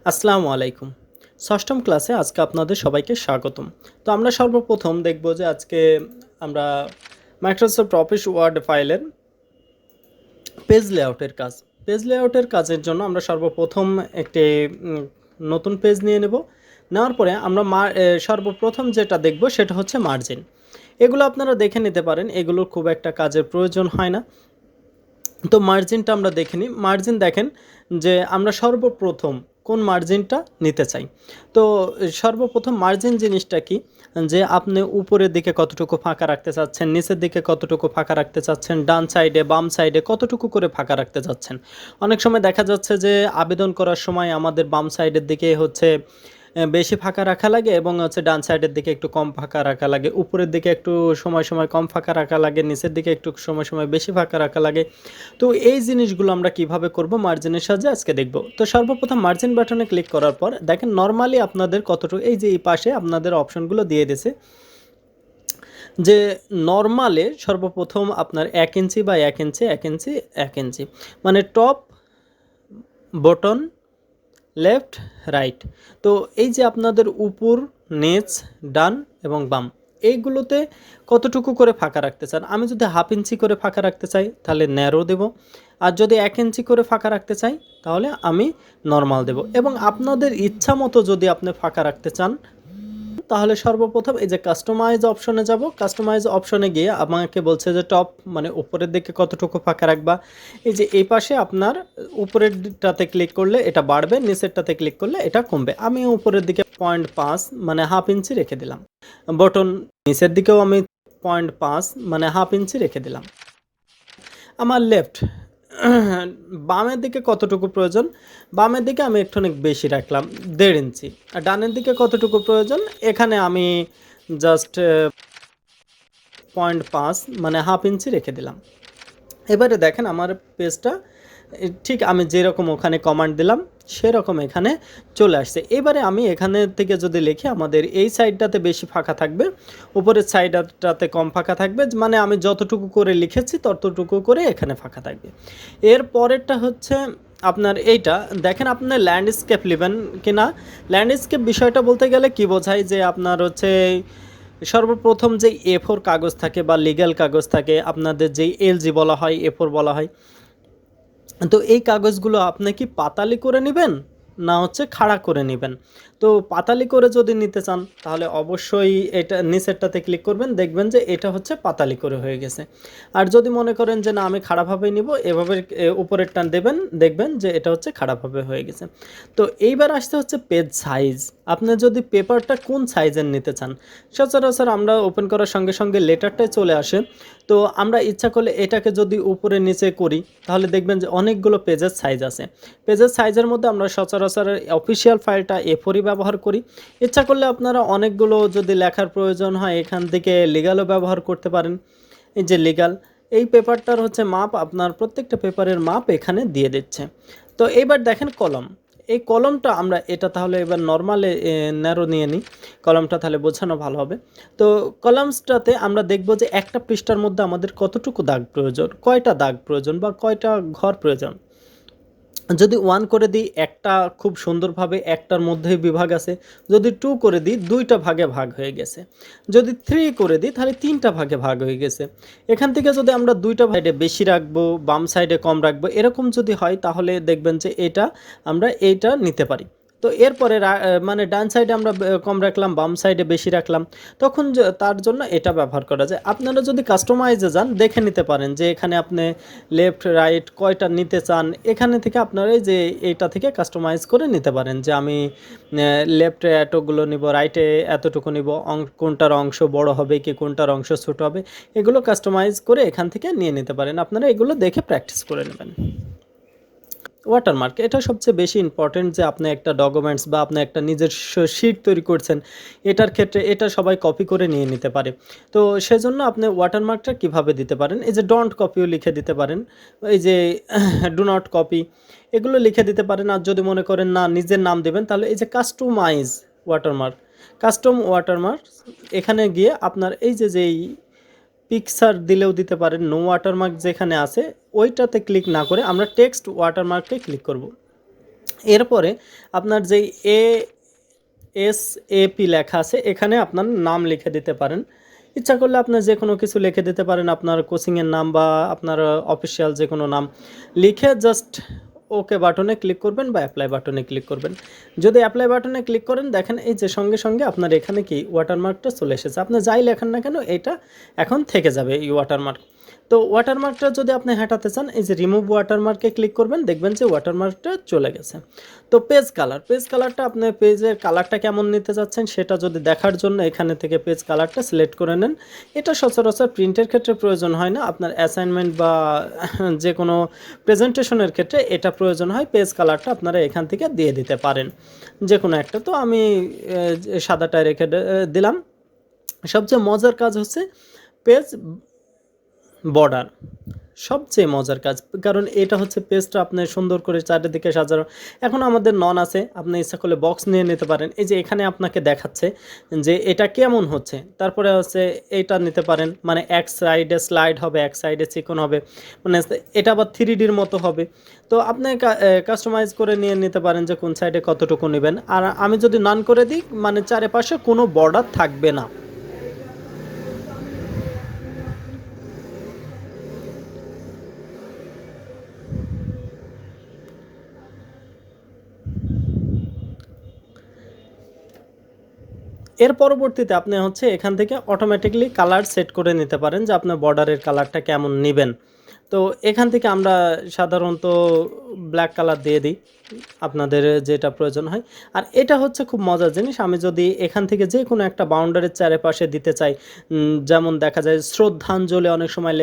আসসালামু আলাইকুম। ষষ্ঠম ক্লাসে আজকে আপনাদের সবাইকে স্বাগতম। তো আমরা সর্বপ্রথম দেখব যে আজকে আমরা মাইক্রোসফট অফিস ওয়ার্ড ফাইলের পেজ লেআউটের কাজ। পেজ লেআউটের কাজের জন্য আমরা সর্বপ্রথম একটি নতুন পেজ নিয়ে নেব। নেওয়ার পরে আমরা সর্বপ্রথম যেটা দেখব সেটা হচ্ছে মার্জিন। এগুলো আপনারা দেখে নিতে পারেন, এগুলোর খুব একটা কাজের প্রয়োজন হয় না। তো মার্জিনটা আমরা দেখে নিই। মার্জিন দেখেন যে আমরা সর্বপ্রথম কোন মার্জিনটা নিতে চাই। তো সর্বপ্রথম মার্জিন জিনিসটা কি, যে আপনি উপরের দিকে কতটুকু ফাঁকা রাখতে চাচ্ছেন, নিচের দিকে কতটুকু ফাঁকা রাখতে চাচ্ছেন, ডান সাইডে বাম সাইডে কতটুকু করে ফাঁকা রাখতে চাচ্ছেন। অনেক সময় দেখা যাচ্ছে যে আবেদন করার সময় আমাদের বাম সাইডের দিকে হচ্ছে বেশি ফাঁকা রাখা লাগে এবং হচ্ছে ডান সাইডের দিকে একটু কম ফাঁকা রাখা লাগে, উপরের দিকে একটু সময় সময় কম ফাঁকা রাখা লাগে, নিচের দিকে একটু সময় সময় বেশি ফাঁকা রাখা লাগে। তো এই জিনিসগুলো আমরা কিভাবে করব মার্জিনের সাহায্যে আজকে দেখব। তো সর্বপ্রথম মার্জিন বাটনে ক্লিক করার পর দেখেন নরমালি আপনাদের কতটুকু, এই যে এই পাশে আপনাদের অপশনগুলো দিয়ে দিয়েছে যে নরমালে সর্বপ্রথম আপনার 1 ইঞ্চি বা 1 ইঞ্চি 1 ইঞ্চি 1 ইঞ্চি, মানে টপ বটন লেফট রাইট। তো এই যে আপনাদের উপর নিচ ডান এবং বাম এইগুলোতে কতটুকু করে ফাঁকা রাখতে চান। আমি যদি হাফ ইঞ্চি করে ফাঁকা রাখতে চাই তাহলে ন্যারো দেব, আর যদি 1 ইঞ্চি করে ফাঁকা রাখতে চাই তাহলে আমি নর্মাল দেব। এবং আপনাদের ইচ্ছা মতো যদি আপনি ফাঁকা রাখতে চান তাহলে সর্বপ্রথম এই যে কাস্টমাইজ অপশনে যাব। কাস্টমাইজ অপশনে গিয়ে আমাকে বলছে যে টপ মানে উপরের দিকে কতটুকু ফাঁকা রাখবা। এই যে এই পাশে আপনার উপরেরটাতে ক্লিক করলে এটা বাড়বে, নিচেরটাতে ক্লিক করলে এটা কমবে। আমি উপরের দিকে 0.5 মানে হাফ ইঞ্চি রেখে দিলাম। বটন নিচের দিকেও আমি 0.5 মানে হাফ ইঞ্চি রেখে দিলাম। আমার লেফট বামের দিকে কতটুকু প্রয়োজন, বামের দিকে আমি একটু বেশি রাখলাম 1.5 ইঞ্চি। আর ডানের দিকে কতটুকু প্রয়োজন, এখানে আমি জাস্ট 0.5 মানে হাফ ইঞ্চি রেখে দিলাম। এবারে দেখেন আমার পেজটা ঠিক আমি যেরকম ওখানে কমান্ড দিলাম সেরকম এখানে চলে আসছে। এবারে আমি এখানে থেকে যদি লিখি আমাদের এই সাইডটাতে বেশি ফাঁকা থাকবে, উপরের সাইডটাতে কম ফাঁকা থাকবে, মানে আমি যতটুকু করে লিখেছি ততটুকু করে এখানে ফাঁকা থাকবে। এর পরেরটা হচ্ছে আপনার এইটা দেখেন আপনি ল্যান্ডস্কেপ নেবেন কিনা। ল্যান্ডস্কেপ বিষয়টা বলতে গেলে কি বোঝায়, যে আপনার হচ্ছে সর্বপ্রথম যেই A4 কাগজ থাকে বা লিগ্যাল কাগজ থাকে, আপনাদের যেই LG বলা হয় A4 বলা হয়, তো এই কাগজগুলো আপনি কি পাতালি করে নেবেন না হচ্ছে খাড়া করে নেবেন। তো পাতালি করে যদি নিতে চান তাহলে অবশ্যই এটা নিচেরটাতে ক্লিক করবেন, দেখবেন যে এটা হচ্ছে পাতালি করে হয়ে গেছে। আর যদি মনে করেন যে না আমি খাড়াভাবে নিব, এভাবে উপরের টান দেবেন, দেখবেন যে এটা হচ্ছে খাড়াভাবে হয়ে গেছে। তো এইবার আসতে হচ্ছে পেজ সাইজ। আপনি যদি পেপারটা কোন সাইজের নিতে চান, সচরাচর আমরা ওপেন করার সঙ্গে সঙ্গে লেটারটাই চলে আসে। তো আমরা ইচ্ছা করলে এটাকে যদি উপরে নিচে করি তাহলে দেখবেন যে অনেকগুলো পেজের সাইজ আছে। পেজের সাইজের মধ্যে আমরা সচরাচর অফিসিয়াল ফাইলটা A4 ব্যবহার করি। ইচ্ছা করলে আপনারা অনেকগুলো যদি লেখার প্রয়োজন হয় এখান থেকে লিগ্যালও ব্যবহার করতে পারেন। এই যে লিগ্যাল, এই পেপারটার হচ্ছে মাপ, আপনার প্রত্যেকটা পেপারের মাপ এখানে দিয়ে দিচ্ছে। তো এইবার দেখেন কলম, এই কলমটা আমরা এটা তাহলে এবার নর্মালে ন্যারো নিয়ে নিই, কলমটা তাহলে বোঝানো ভালো হবে। তো কলামসটাতে আমরা দেখব যে একটা পৃষ্ঠার মধ্যে আমাদের কতটুকু দাগ প্রয়োজন, কয়টা দাগ প্রয়োজন বা কয়টা ঘর প্রয়োজন। যদি 1 করে দিই একটা খুব সুন্দরভাবে একটার মধ্যেই বিভাগ আছে, যদি 2 করে দিই 2টা ভাগে ভাগ হয়ে গেছে, যদি 3 করে দিই তাহলে 3টা ভাগে ভাগ হয়ে গেছে। এখান থেকে যদি আমরা 2টা সাইডে বেশি রাখবো বাম সাইডে কম রাখবো এরকম যদি হয় তাহলে দেখবেন যে এটা আমরা এইটা নিতে পারি। তো এরপরে মানে ডান সাইডে আমরা কম রাখলাম বাম সাইডে বেশি রাখলাম, তখন তার জন্য এটা ব্যবহার করা যায়। আপনারা যদি কাস্টমাইজে যান দেখে নিতে পারেন যে এখানে আপনি লেফট রাইট কয়টা নিতে চান, এখানে থেকে আপনারা এই যে এইটা থেকে কাস্টমাইজ করে নিতে পারেন যে আমি লেফটে এতগুলো নিব, রাইটে এতটুকু নিব, কোনটার অংশ বড় হবে কি কোনটার অংশ ছোট হবে, এগুলো কাস্টমাইজ করে এখান থেকে নিয়ে নিতে পারেন। আপনারা এগুলো দেখে প্র্যাকটিস করে নেবেন। ওয়াটারমার্ক এটা সবচেয়ে বেশি ইম্পর্টেন্ট, যে আপনি একটা ডকুমেন্টস বা আপনি একটা নিজস্ব শিট তৈরি করছেন, এটার ক্ষেত্রে এটা সবাই কপি করে নিয়ে নিতে পারে। তো সেজন্য আপনি ওয়াটারমার্কটা কিভাবে দিতে পারেন, এই যে ডোন্ট কপিও লিখে দিতে পারেন, এই যে ডু নট কপি এগুলো লিখে দিতে পারেন। আর যদি মনে করেন না নিজের নাম দেবেন তাহলে এই যে কাস্টমাইজ ওয়াটারমার্ক, কাস্টম ওয়াটারমার্ক, এখানে গিয়ে আপনার এই যে যেই পিকচার দিলেও দিতে পারেন, নো ওয়াটারমার্ক যেখানে আছে ওইটাতে ক্লিক না করে আমরা টেক্সট ওয়াটারমার্কে ক্লিক করব। এরপরে আপনার যেই এসএপি লেখা আছে এখানে আপনার নাম লিখে দিতে পারেন। ইচ্ছা করলে আপনার যে কোনো কিছু লিখে দিতে পারেন, আপনার কোচিংয়ের নাম বা আপনার অফিসিয়াল যে কোনো নাম লিখে জাস্ট ওকে বাটনে ক্লিক করবেন বা অ্যাপ্লাই বাটনে ক্লিক করবেন। যদি অ্যাপ্লাই বাটনে ক্লিক করেন দেখেন এই যে সঙ্গে সঙ্গে আপনার এখানে কি ওয়াটারমার্কটা চলে এসেছে। আপনি যাই লেখেন না কেন এটা এখন থেকে যাবে এই ওয়াটারমার্ক। তো ওয়াটারমার্কটা যদি আপনি হটাতে চান এই যে রিমুভ ওয়াটারমার্কে ক্লিক করবেন, দেখবেন যে ওয়াটারমার্কটা চলে গেছে। তো পেজ কালারটা আপনি পেজের কালারটা কেমন নিতে চাচ্ছেন সেটা যদি দেখার জন্য এখানে থেকে পেজ কালারটা সিলেক্ট করে নেন। এটা সচরাচর প্রিন্টের ক্ষেত্রে প্রয়োজন হয় না, আপনার অ্যাসাইনমেন্ট বা যে কোনো প্রেজেন্টেশনের ক্ষেত্রে এটা প্রয়োজন হয়। পেজ কালারটা আপনারা এখান থেকে দিয়ে দিতে পারেন যে কোনো একটা। তো আমি সাদাটায় রেখে দিলাম। সবচেয়ে মজার কাজ হচ্ছে পেজ বর্ডার, সবচেয়ে মজার কাজ, কারণ এটা হচ্ছে পেজটা আপনি সুন্দর করে চারিদিকে সাজানো। এখন আমাদের নন আছে, আপনি ইচ্ছা করলে বক্স নিয়ে নিতে পারেন। এই যে এখানে আপনাকে দেখাচ্ছে যে এটা কেমন হচ্ছে, তারপরে হচ্ছে এইটা নিতে পারেন, মানে এক সাইডে স্লাইড হবে, এক সাইডে চিকন হবে, মানে এটা আবার 3Dর মতো হবে। তো আপনি কাস্টমাইজ করে নিয়ে নিতে পারেন যে কোন সাইডে কতটুকু নেবেন। আর আমি যদি নান করে দিই মানে চারিপাশে কোনো বর্ডার থাকবে না। এর পরবর্তীতে আপনি হচ্ছে এখান থেকে অটোমেটিকলি কালার সেট করে নিতে পারেন যে আপনার বর্ডারের কালারটা কেমন নেবেন। তো এখান থেকে আমরা সাধারণত ব্ল্যাক কালার দিয়ে দিই, আপনাদের যেটা প্রয়োজন হয়। আর এটা হচ্ছে খুব মজার জিনিস, আমি যদি এখান থেকে যে কোনো একটা বাউন্ডারির চারপাশে দিতে চাই, যেমন দেখা যায় শ্রদ্ধাঞ্জলি অনেক সময়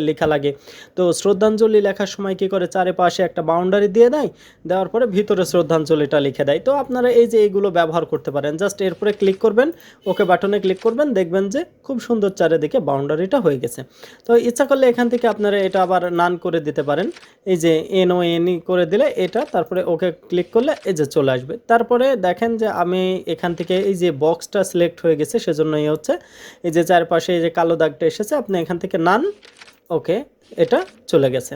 লেখা লাগে। তো শ্রদ্ধাঞ্জলি লেখার সময় কী করে চারপাশে একটা বাউন্ডারি দিয়ে দেয়, দেওয়ার পরে ভিতরে শ্রদ্ধাঞ্জলিটা লিখে দেয়। তো আপনারা এই যে এইগুলো ব্যবহার করতে পারেন, জাস্ট এরপরে ক্লিক করবেন, ওকে বাটনে ক্লিক করবেন, দেখবেন যে খুব সুন্দর চারিদিকে বাউন্ডারিটা হয়ে গেছে। তো ইচ্ছা করলে এখান থেকে আপনারা এটা আবার নান করে দিতে পারেন, এই যে এনই করে দিলে এটা, তারপরে ওকে ক্লিক করলে এই যে চলে আসবে। তারপরে দেখেন যে আমি এখান থেকে এই যে বক্সটা সিলেক্ট হয়ে গেছে, সেজন্যই হচ্ছে এই যে চারপাশে এই যে কালো দাগটা এসেছে, আপনি এখান থেকে নান, ওকে, এটা চলে গেছে।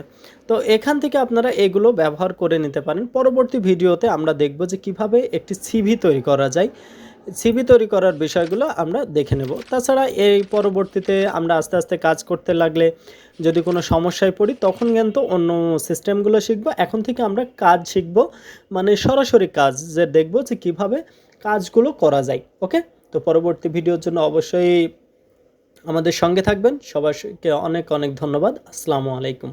তো এখান থেকে আপনারা এগুলো ব্যবহার করে নিতে পারেন। পরবর্তী ভিডিওতে আমরা দেখব যে কিভাবে একটি সিভি তৈরি করা যায়। সিভি তৈরি করার বিষয়গুলো আমরা দেখে নেব। তাছাড়া এই পরবর্তীতে আমরা আস্তে আস্তে কাজ করতে লাগলে যদি কোনো সমস্যায় পড়ি তখন কিন্তু অন্য সিস্টেমগুলো শিখব। এখন থেকে আমরা কাজ শিখব, মানে সরাসরি কাজ, যে দেখব যে কিভাবে কাজগুলো করা যায়। ওকে, তো পরবর্তী ভিডিওর জন্য অবশ্যই আমাদের সঙ্গে থাকবেন। সবাইকে অনেক অনেক ধন্যবাদ। আসসালামু আলাইকুম।